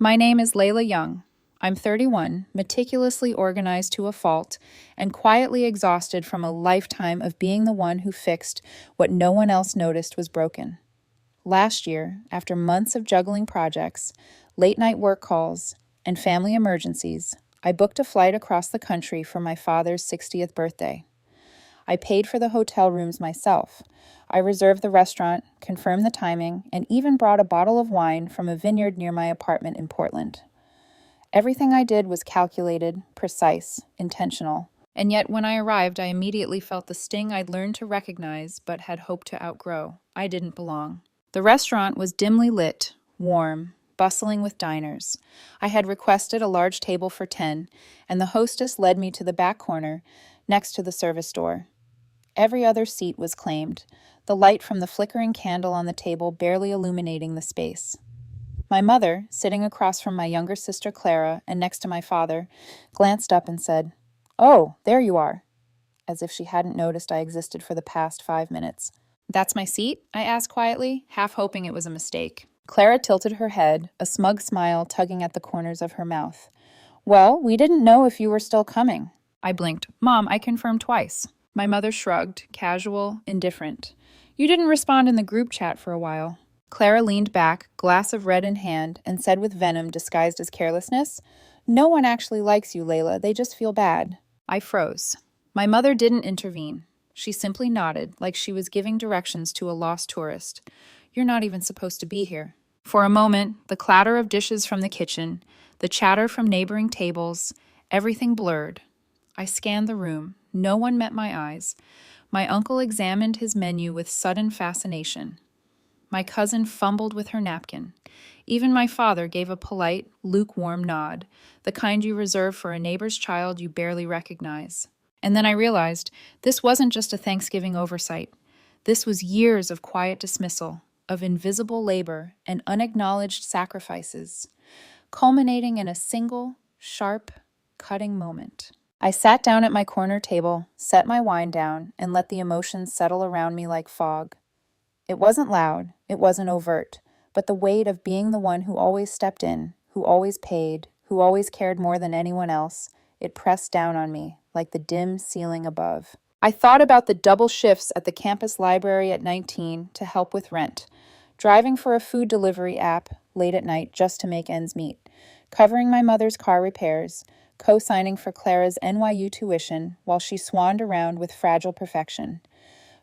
My name is Layla Young. I'm 31, meticulously organized to a fault, and quietly exhausted from a lifetime of being the one who fixed what no one else noticed was broken. Last year, after months of juggling projects, late-night work calls, and family emergencies, I booked a flight across the country for my father's 60th birthday. I paid for the hotel rooms myself. I reserved the restaurant, confirmed the timing, and even brought a bottle of wine from a vineyard near my apartment in Portland. Everything I did was calculated, precise, intentional. And yet when I arrived, I immediately felt the sting I'd learned to recognize but had hoped to outgrow. I didn't belong. The restaurant was dimly lit, warm, bustling with diners. I had requested a large table for 10, and the hostess led me to the back corner, next to the service door. Every other seat was claimed, the light from the flickering candle on the table barely illuminating the space. My mother, sitting across from my younger sister Clara and next to my father, glanced up and said, "Oh, there you are," as if she hadn't noticed I existed for the past 5 minutes. "That's my seat?" I asked quietly, half hoping it was a mistake. Clara tilted her head, a smug smile tugging at the corners of her mouth. "Well, we didn't know if you were still coming." I blinked. "Mom, I confirmed twice." My mother shrugged, casual, indifferent. "You didn't respond in the group chat for a while." Clara leaned back, glass of red in hand, and said with venom disguised as carelessness, "No one actually likes you, Layla. They just feel bad." I froze. My mother didn't intervene. She simply nodded, like she was giving directions to a lost tourist. "You're not even supposed to be here." For a moment, the clatter of dishes from the kitchen, the chatter from neighboring tables, everything blurred. I scanned the room. No one met my eyes. My uncle examined his menu with sudden fascination. My cousin fumbled with her napkin. Even my father gave a polite, lukewarm nod, the kind you reserve for a neighbor's child you barely recognize. And then I realized this wasn't just a Thanksgiving oversight. This was years of quiet dismissal, of invisible labor and unacknowledged sacrifices, culminating in a single, sharp, cutting moment. I sat down at my corner table, set my wine down, and let the emotions settle around me like fog. It wasn't loud, it wasn't overt, but the weight of being the one who always stepped in, who always paid, who always cared more than anyone else, it pressed down on me, like the dim ceiling above. I thought about the double shifts at the campus library at 19 to help with rent, driving for a food delivery app late at night just to make ends meet, covering my mother's car repairs, co-signing for Clara's NYU tuition while she swanned around with fragile perfection,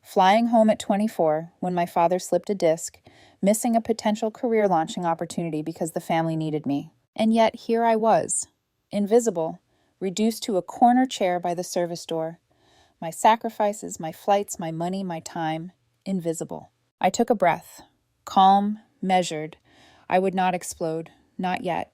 flying home at 24 when my father slipped a disc, missing a potential career launching opportunity because the family needed me. And yet here I was, invisible, reduced to a corner chair by the service door. My sacrifices, my flights, my money, my time, invisible. I took a breath, calm, measured. I would not explode, not yet.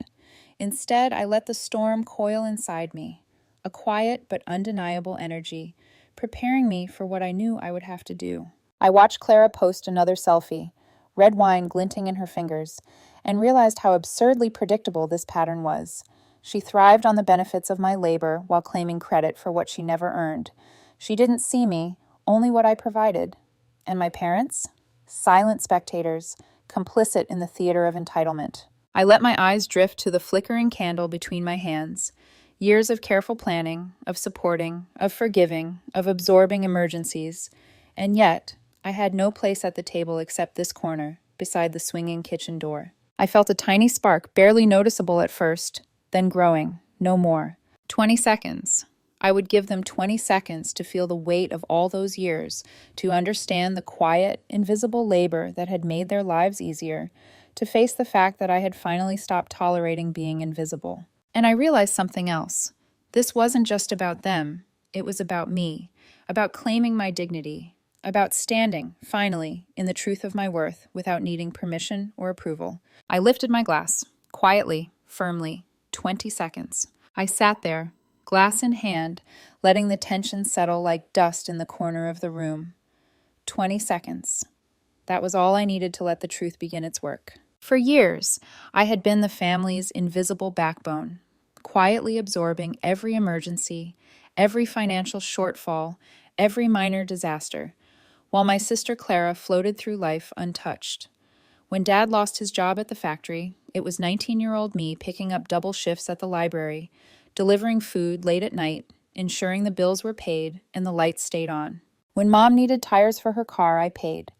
Instead, I let the storm coil inside me, a quiet but undeniable energy, preparing me for what I knew I would have to do. I watched Clara post another selfie, red wine glinting in her fingers, and realized how absurdly predictable this pattern was. She thrived on the benefits of my labor while claiming credit for what she never earned. She didn't see me, only what I provided. And my parents? Silent spectators, complicit in the theater of entitlement. I let my eyes drift to the flickering candle between my hands. Years of careful planning, of supporting, of forgiving, of absorbing emergencies. And yet, I had no place at the table except this corner, beside the swinging kitchen door. I felt a tiny spark, barely noticeable at first, then growing, no more. 20 seconds. I would give them 20 seconds to feel the weight of all those years, to understand the quiet, invisible labor that had made their lives easier, to face the fact that I had finally stopped tolerating being invisible. And I realized something else. This wasn't just about them. It was about me, about claiming my dignity, about standing, finally, in the truth of my worth without needing permission or approval. I lifted my glass, quietly, firmly, 20 seconds. I sat there, glass in hand, letting the tension settle like dust in the corner of the room. 20 seconds. That was all I needed to let the truth begin its work. For years, I had been the family's invisible backbone, quietly absorbing every emergency, every financial shortfall, every minor disaster, while my sister Clara floated through life untouched. When Dad lost his job at the factory, it was 19-year-old me picking up double shifts at the library, delivering food late at night, ensuring the bills were paid and the lights stayed on. When Mom needed tires for her car, I paid.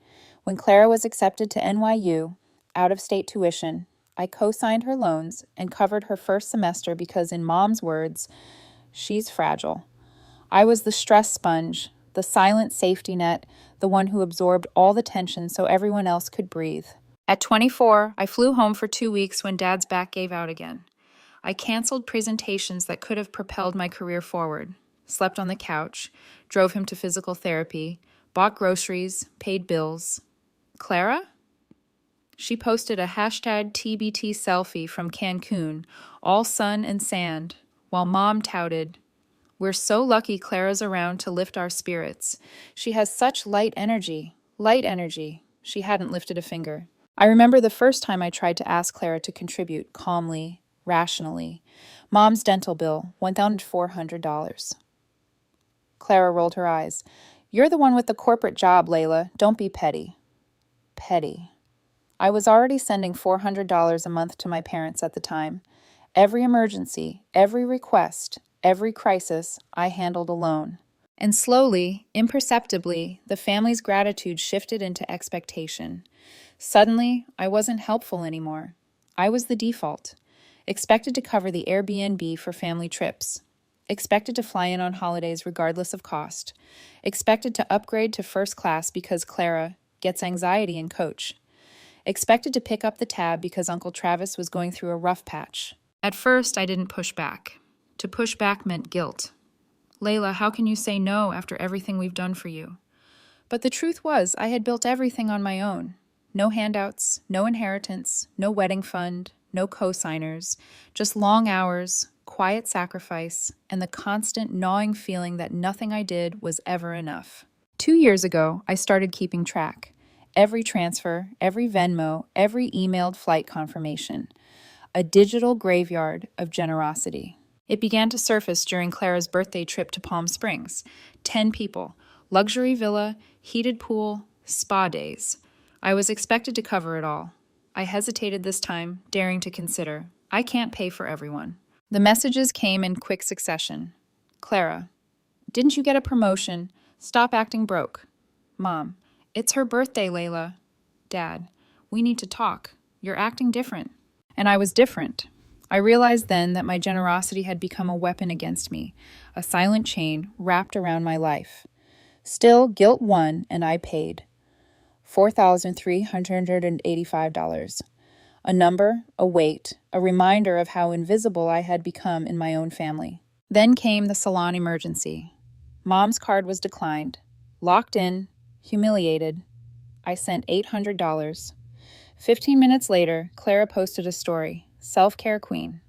When Clara was accepted to NYU, out-of-state tuition, I co-signed her loans and covered her first semester because, in Mom's words, she's fragile. I was the stress sponge, the silent safety net, the one who absorbed all the tension so everyone else could breathe. At 24, I flew home for 2 weeks when Dad's back gave out again. I canceled presentations that could have propelled my career forward, slept on the couch, drove him to physical therapy, bought groceries, paid bills. Clara? She posted a hashtag TBT selfie from Cancun, all sun and sand, while Mom touted, "We're so lucky Clara's around to lift our spirits. She has such light energy. Light energy." She hadn't lifted a finger. I remember the first time I tried to ask Clara to contribute calmly, rationally. Mom's dental bill, $1,400. Clara rolled her eyes. "You're the one with the corporate job, Layla. Don't be petty." Petty. I was already sending $400 a month to my parents at the time. Every emergency, every request, every crisis, I handled alone. And slowly, imperceptibly, the family's gratitude shifted into expectation. Suddenly, I wasn't helpful anymore. I was the default. Expected to cover the Airbnb for family trips. Expected to fly in on holidays regardless of cost. Expected to upgrade to first class because Clara gets anxiety and coach. Expected to pick up the tab because Uncle Travis was going through a rough patch. At first, I didn't push back. To push back meant guilt. "Layla, how can you say no after everything we've done for you?" But the truth was, I had built everything on my own. No handouts, no inheritance, no wedding fund, no co-signers, just long hours, quiet sacrifice, and the constant gnawing feeling that nothing I did was ever enough. 2 years ago, I started keeping track. Every transfer, every Venmo, every emailed flight confirmation. A digital graveyard of generosity. It began to surface during Clara's birthday trip to Palm Springs. 10 people, luxury villa, heated pool, spa days. I was expected to cover it all. I hesitated this time, daring to consider. I can't pay for everyone. The messages came in quick succession. Clara, didn't you get a promotion? Stop acting broke. Mom, it's her birthday, Layla. Dad, we need to talk. You're acting different. And I was different. I realized then that my generosity had become a weapon against me, a silent chain wrapped around my life. Still, guilt won, and I paid. $4,385. A number, a weight, a reminder of how invisible I had become in my own family. Then came the salon emergency. Mom's card was declined. Locked in, humiliated. I sent $800. 15 minutes later, Clara posted a story. Self-care queen.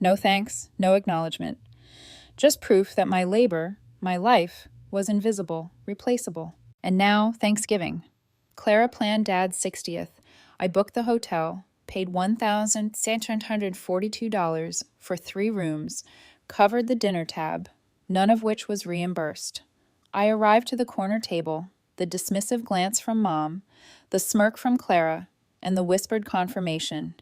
No thanks, no acknowledgement. Just proof that my labor, my life, was invisible, replaceable. And now, Thanksgiving. Clara planned Dad's 60th. I booked the hotel, paid $1,742 for 3 rooms, covered the dinner tab, none of which was reimbursed. I arrived to the corner table, the dismissive glance from Mom, the smirk from Clara, and the whispered confirmation,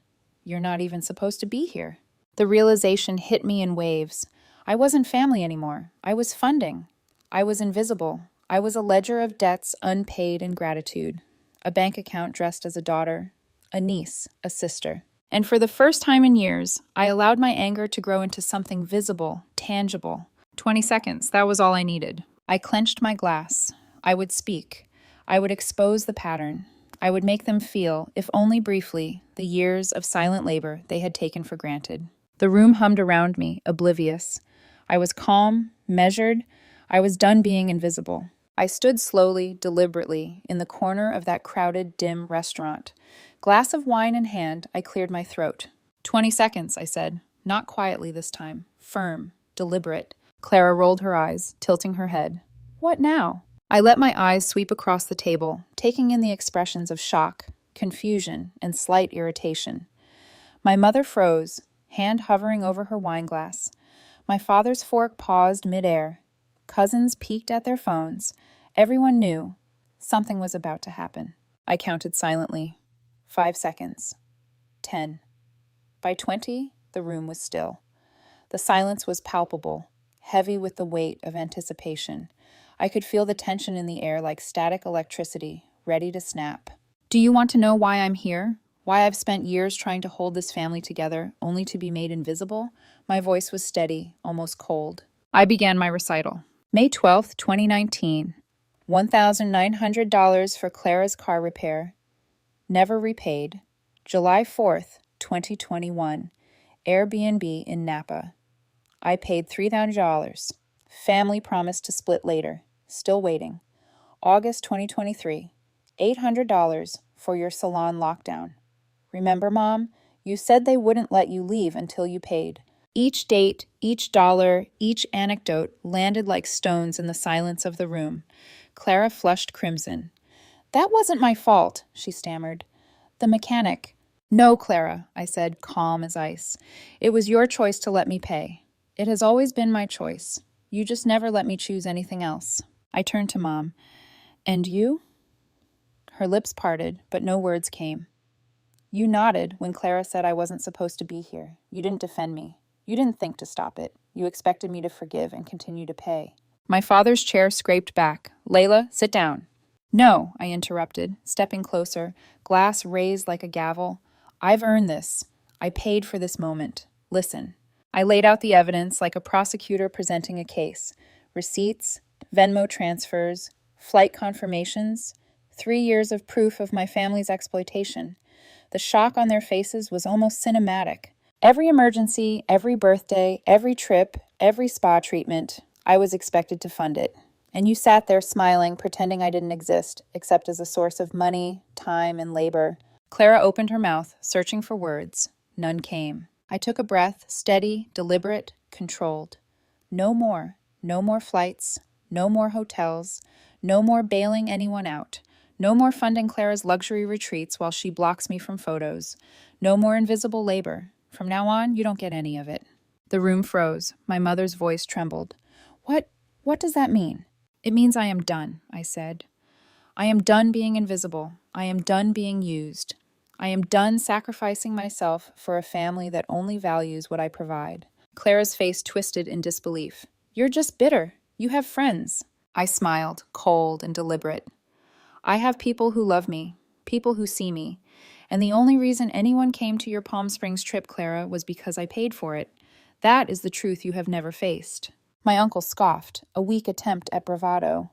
"You're not even supposed to be here." The realization hit me in waves. I wasn't family anymore. I was funding. I was invisible. I was a ledger of debts unpaid in gratitude, a bank account dressed as a daughter, a niece, a sister. And for the first time in years, I allowed my anger to grow into something visible, tangible. 20 seconds, that was all I needed. I clenched my glass. I would speak. I would expose the pattern. I would make them feel, if only briefly, the years of silent labor they had taken for granted. The room hummed around me, oblivious. I was calm, measured. I was done being invisible. I stood slowly, deliberately, in the corner of that crowded, dim restaurant. Glass of wine in hand, I cleared my throat. 20 seconds, I said, not quietly this time, firm, deliberate. Clara rolled her eyes, tilting her head. What now? I let my eyes sweep across the table, taking in the expressions of shock, confusion, and slight irritation. My mother froze, hand hovering over her wineglass. My father's fork paused midair. Cousins peeked at their phones. Everyone knew something was about to happen. I counted silently. 5 seconds. 10. By 20, the room was still. The silence was palpable, heavy with the weight of anticipation. I could feel the tension in the air like static electricity, ready to snap. Do you want to know why I'm here? Why I've spent years trying to hold this family together, only to be made invisible? My voice was steady, almost cold. I began my recital. May 12th, 2019. $1,900 for Clara's car repair. Never repaid. July 4th, 2021. Airbnb in Napa. I paid $3,000. Family promised to split later. Still waiting. August 2023. $800 for your salon lockdown. Remember, Mom? You said they wouldn't let you leave until you paid. Each date, each dollar, each anecdote landed like stones in the silence of the room. Clara flushed crimson. That wasn't my fault, she stammered. The mechanic. No, Clara, I said, calm as ice. It was your choice to let me pay. It has always been my choice. You just never let me choose anything else. I turned to Mom. And you? Her lips parted, but no words came. You nodded when Clara said I wasn't supposed to be here. You didn't defend me. You didn't think to stop it. You expected me to forgive and continue to pay. My father's chair scraped back. Layla, sit down. No, I interrupted, stepping closer, glass raised like a gavel. I've earned this. I paid for this moment. Listen. I laid out the evidence like a prosecutor presenting a case. Receipts, Venmo transfers, flight confirmations, 3 years of proof of my family's exploitation. The shock on their faces was almost cinematic. Every emergency, every birthday, every trip, every spa treatment, I was expected to fund it. And you sat there smiling, pretending I didn't exist, except as a source of money, time, and labor. Clara opened her mouth, searching for words. None came. I took a breath, steady, deliberate, controlled. No more. No more flights. No more hotels. No more bailing anyone out. No more funding Clara's luxury retreats while she blocks me from photos. No more invisible labor. From now on, you don't get any of it. The room froze. My mother's voice trembled. What does that mean? It means I am done, I said. I am done being invisible. I am done being used. I am done sacrificing myself for a family that only values what I provide. Clara's face twisted in disbelief. You're just bitter. You have friends. I smiled, cold and deliberate. I have people who love me, people who see me, and the only reason anyone came to your Palm Springs trip, Clara, was because I paid for it. That is the truth you have never faced. My uncle scoffed, a weak attempt at bravado.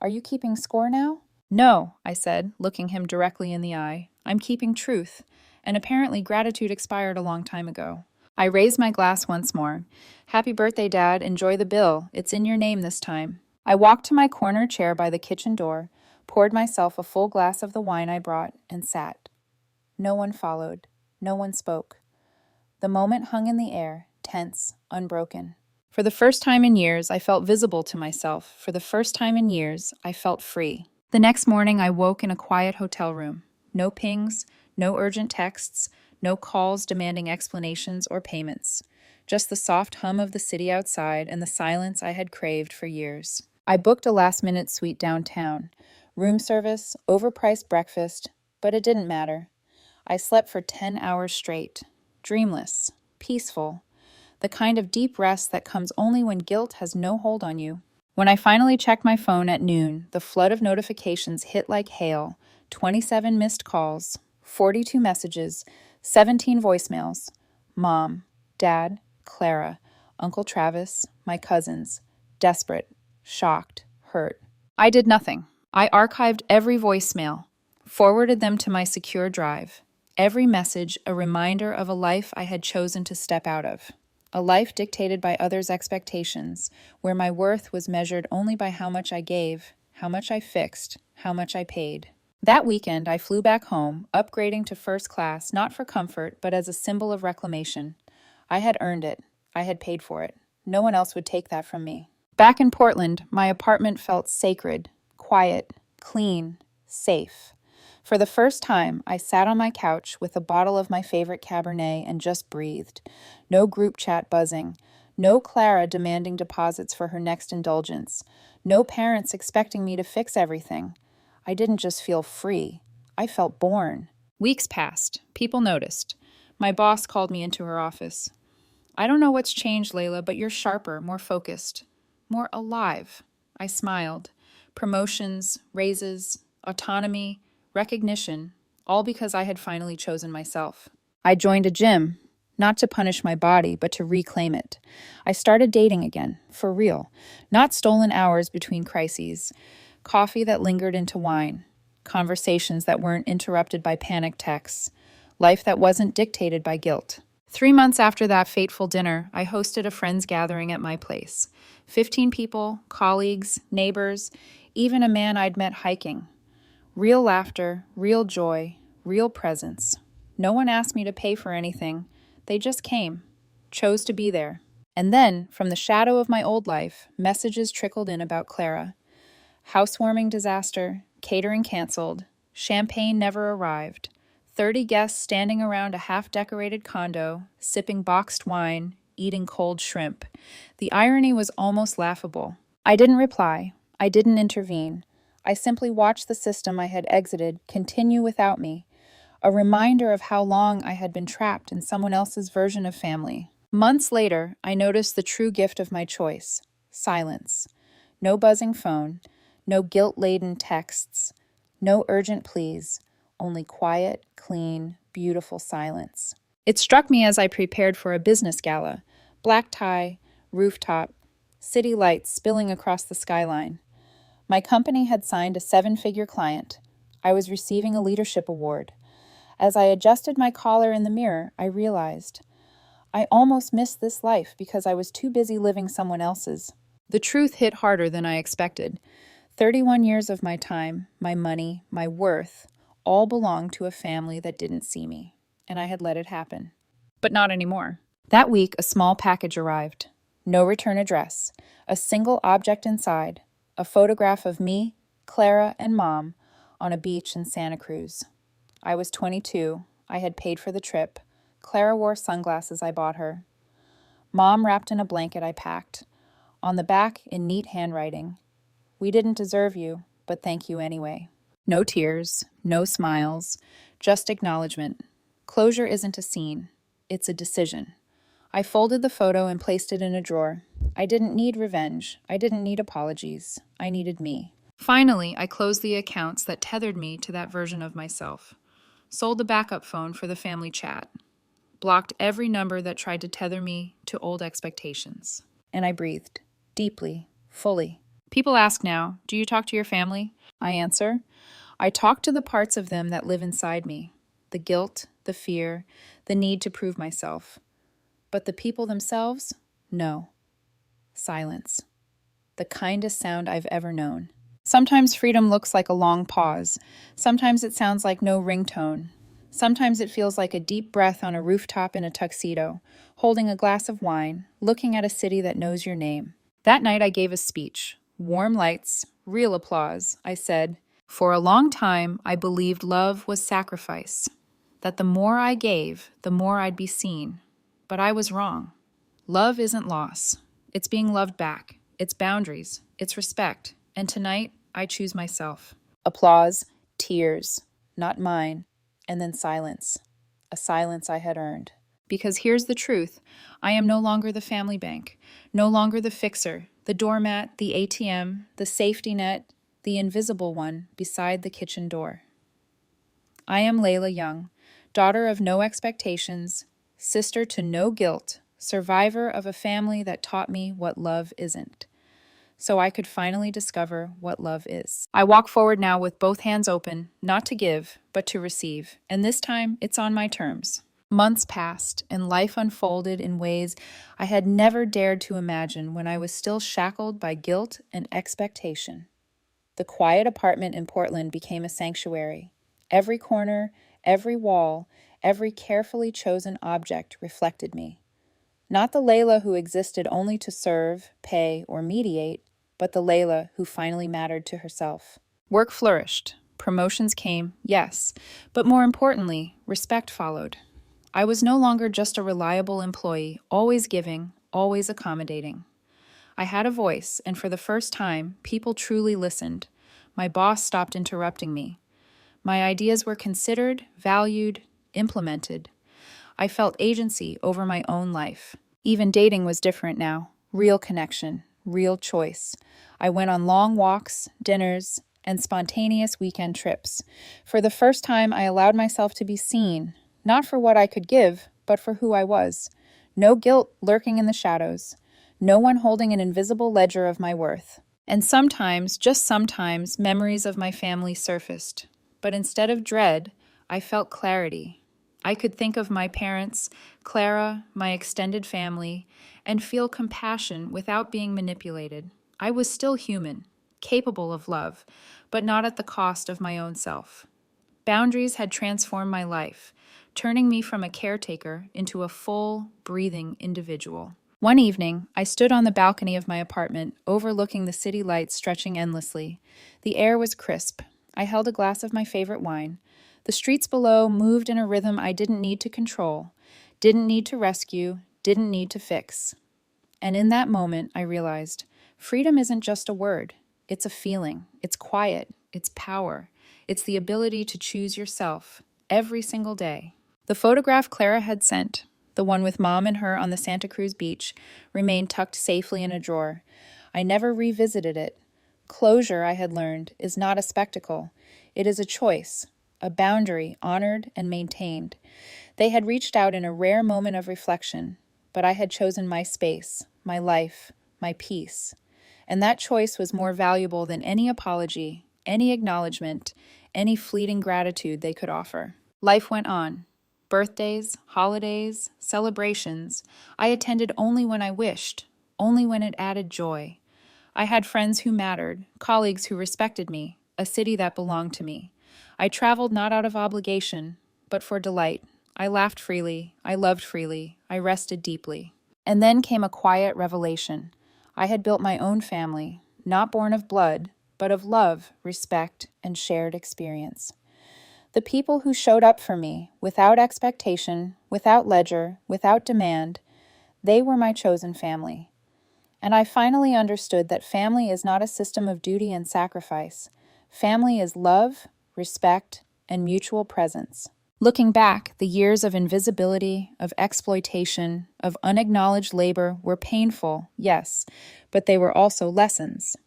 Are you keeping score now? No, I said, looking him directly in the eye. I'm keeping truth, and apparently gratitude expired a long time ago. I raised my glass once more. Happy birthday, Dad. Enjoy the bill. It's in your name this time. I walked to my corner chair by the kitchen door, poured myself a full glass of the wine I brought, and sat. No one followed. No one spoke. The moment hung in the air, tense, unbroken. For the first time in years, I felt visible to myself. For the first time in years, I felt free. The next morning, I woke in a quiet hotel room. No pings, no urgent texts, no calls demanding explanations or payments. Just the soft hum of the city outside and the silence I had craved for years. I booked a last-minute suite downtown. Room service, overpriced breakfast, but it didn't matter. I slept for 10 hours straight. Dreamless, peaceful. The kind of deep rest that comes only when guilt has no hold on you. When I finally checked my phone at noon, the flood of notifications hit like hail. 27 missed calls, 42 messages, 17 voicemails. Mom, Dad, Clara, Uncle Travis, my cousins. Desperate, shocked, hurt. I did nothing. I archived every voicemail, forwarded them to my secure drive. Every message a reminder of a life I had chosen to step out of. A life dictated by others' expectations, where my worth was measured only by how much I gave, how much I fixed, how much I paid. That weekend, I flew back home, upgrading to first class, not for comfort, but as a symbol of reclamation. I had earned it. I had paid for it. No one else would take that from me. Back in Portland, my apartment felt sacred, quiet, clean, safe. For the first time, I sat on my couch with a bottle of my favorite Cabernet and just breathed. No group chat buzzing. No Clara demanding deposits for her next indulgence. No parents expecting me to fix everything. I didn't just feel free. I felt born. Weeks passed. People noticed. My boss called me into her office. "I don't know what's changed, Layla, but you're sharper, more focused, more alive." I smiled. Promotions, raises, autonomy, recognition, all because I had finally chosen myself. I joined a gym, not to punish my body, but to reclaim it. I started dating again, for real. Not stolen hours between crises. Coffee that lingered into wine. Conversations that weren't interrupted by panic texts. Life that wasn't dictated by guilt. 3 months after that fateful dinner, I hosted a friends gathering at my place. 15 people, colleagues, neighbors, even a man I'd met hiking. Real laughter, real joy, real presence. No one asked me to pay for anything. They just came, chose to be there. And then, from the shadow of my old life, messages trickled in about Clara. Housewarming disaster, catering canceled, champagne never arrived. 30 guests standing around a half-decorated condo, sipping boxed wine, eating cold shrimp. The irony was almost laughable. I didn't reply. I didn't intervene. I simply watched the system I had exited continue without me, a reminder of how long I had been trapped in someone else's version of family. Months later, I noticed the true gift of my choice: silence. No buzzing phone, no guilt-laden texts, no urgent pleas, only quiet, clean, beautiful silence. It struck me as I prepared for a business gala: black tie, rooftop, city lights spilling across the skyline. My company had signed a 7-figure client. I was receiving a leadership award. As I adjusted my collar in the mirror, I realized I almost missed this life because I was too busy living someone else's. The truth hit harder than I expected. 31 years of my time, my money, my worth, all belonged to a family that didn't see me, and I had let it happen. But not anymore. That week, a small package arrived. No return address. A single object inside. A photograph of me, Clara, and Mom on a beach in Santa Cruz. I was 22. I had paid for the trip. Clara wore sunglasses I bought her. Mom wrapped in a blanket I packed. On the back, in neat handwriting: "We didn't deserve you, but thank you anyway." No tears, no smiles, just acknowledgement. Closure isn't a scene, it's a decision. I folded the photo and placed it in a drawer. I didn't need revenge. I didn't need apologies. I needed me. Finally, I closed the accounts that tethered me to that version of myself. Sold the backup phone for the family chat. Blocked every number that tried to tether me to old expectations. And I breathed, deeply, fully. People ask now, "Do you talk to your family?" I answer, "I talk to the parts of them that live inside me. The guilt, the fear, the need to prove myself. But the people themselves? No. Silence. The kindest sound I've ever known." Sometimes freedom looks like a long pause. Sometimes it sounds like no ringtone. Sometimes it feels like a deep breath on a rooftop in a tuxedo, holding a glass of wine, looking at a city that knows your name. That night I gave a speech. Warm lights, real applause. I said, "For a long time, I believed love was sacrifice, that the more I gave, the more I'd be seen. But I was wrong. Love isn't loss. It's being loved back. It's boundaries. It's respect. And tonight, I choose myself." Applause, tears, not mine, and then silence. A silence I had earned. Because here's the truth: I am no longer the family bank, no longer the fixer, the doormat, the ATM, the safety net, the invisible one beside the kitchen door. I am Layla Young, daughter of no expectations, sister to no guilt, survivor of a family that taught me what love isn't, so I could finally discover what love is. I walk forward now with both hands open, not to give, but to receive, and this time it's on my terms. Months passed, and life unfolded in ways I had never dared to imagine when I was still shackled by guilt and expectation. The quiet apartment in Portland became a sanctuary. Every corner, every wall, every carefully chosen object reflected me. Not the Layla who existed only to serve, pay, or mediate, but the Layla who finally mattered to herself. Work flourished. Promotions came, yes, but more importantly, respect followed. I was no longer just a reliable employee, always giving, always accommodating. I had a voice, and for the first time, people truly listened. My boss stopped interrupting me. My ideas were considered, valued, implemented. I felt agency over my own life. Even dating was different now. Real connection, real choice. I went on long walks, dinners, and spontaneous weekend trips. For the first time, I allowed myself to be seen, not for what I could give, but for who I was. No guilt lurking in the shadows. No one holding an invisible ledger of my worth. And sometimes, just sometimes, memories of my family surfaced. But instead of dread, I felt clarity. I could think of my parents, Clara, my extended family, and feel compassion without being manipulated. I was still human, capable of love, but not at the cost of my own self. Boundaries had transformed my life, turning me from a caretaker into a full, breathing individual. One evening, I stood on the balcony of my apartment, overlooking the city lights stretching endlessly. The air was crisp. I held a glass of my favorite wine. The streets below moved in a rhythm I didn't need to control, didn't need to rescue, didn't need to fix. And in that moment, I realized freedom isn't just a word. It's a feeling. It's quiet. It's power. It's the ability to choose yourself every single day. The photograph Clara had sent, the one with Mom and her on the Santa Cruz beach, remained tucked safely in a drawer. I never revisited it. Closure, I had learned, is not a spectacle. It is a choice, a boundary honored and maintained. They had reached out in a rare moment of reflection, but I had chosen my space, my life, my peace. And that choice was more valuable than any apology, any acknowledgement, any fleeting gratitude they could offer. Life went on. Birthdays, holidays, celebrations, I attended only when I wished, only when it added joy. I had friends who mattered, colleagues who respected me, a city that belonged to me. I traveled not out of obligation, but for delight. I laughed freely, I loved freely, I rested deeply. And then came a quiet revelation. I had built my own family, not born of blood, but of love, respect, and shared experience. The people who showed up for me, without expectation, without ledger, without demand, they were my chosen family. And I finally understood that family is not a system of duty and sacrifice. Family is love, respect, and mutual presence. Looking back, the years of invisibility, of exploitation, of unacknowledged labor were painful, yes, but they were also lessons.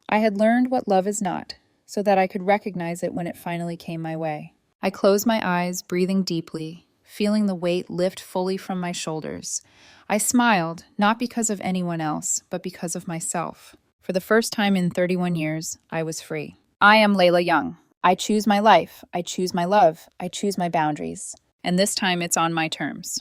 I had learned what love is not, so that I could recognize it when it finally came my way. I closed my eyes, breathing deeply, feeling the weight lift fully from my shoulders. I smiled, not because of anyone else, but because of myself. For the first time in 31 years, I was free. I am Layla Young. I choose my life, I choose my love, I choose my boundaries. And this time it's on my terms.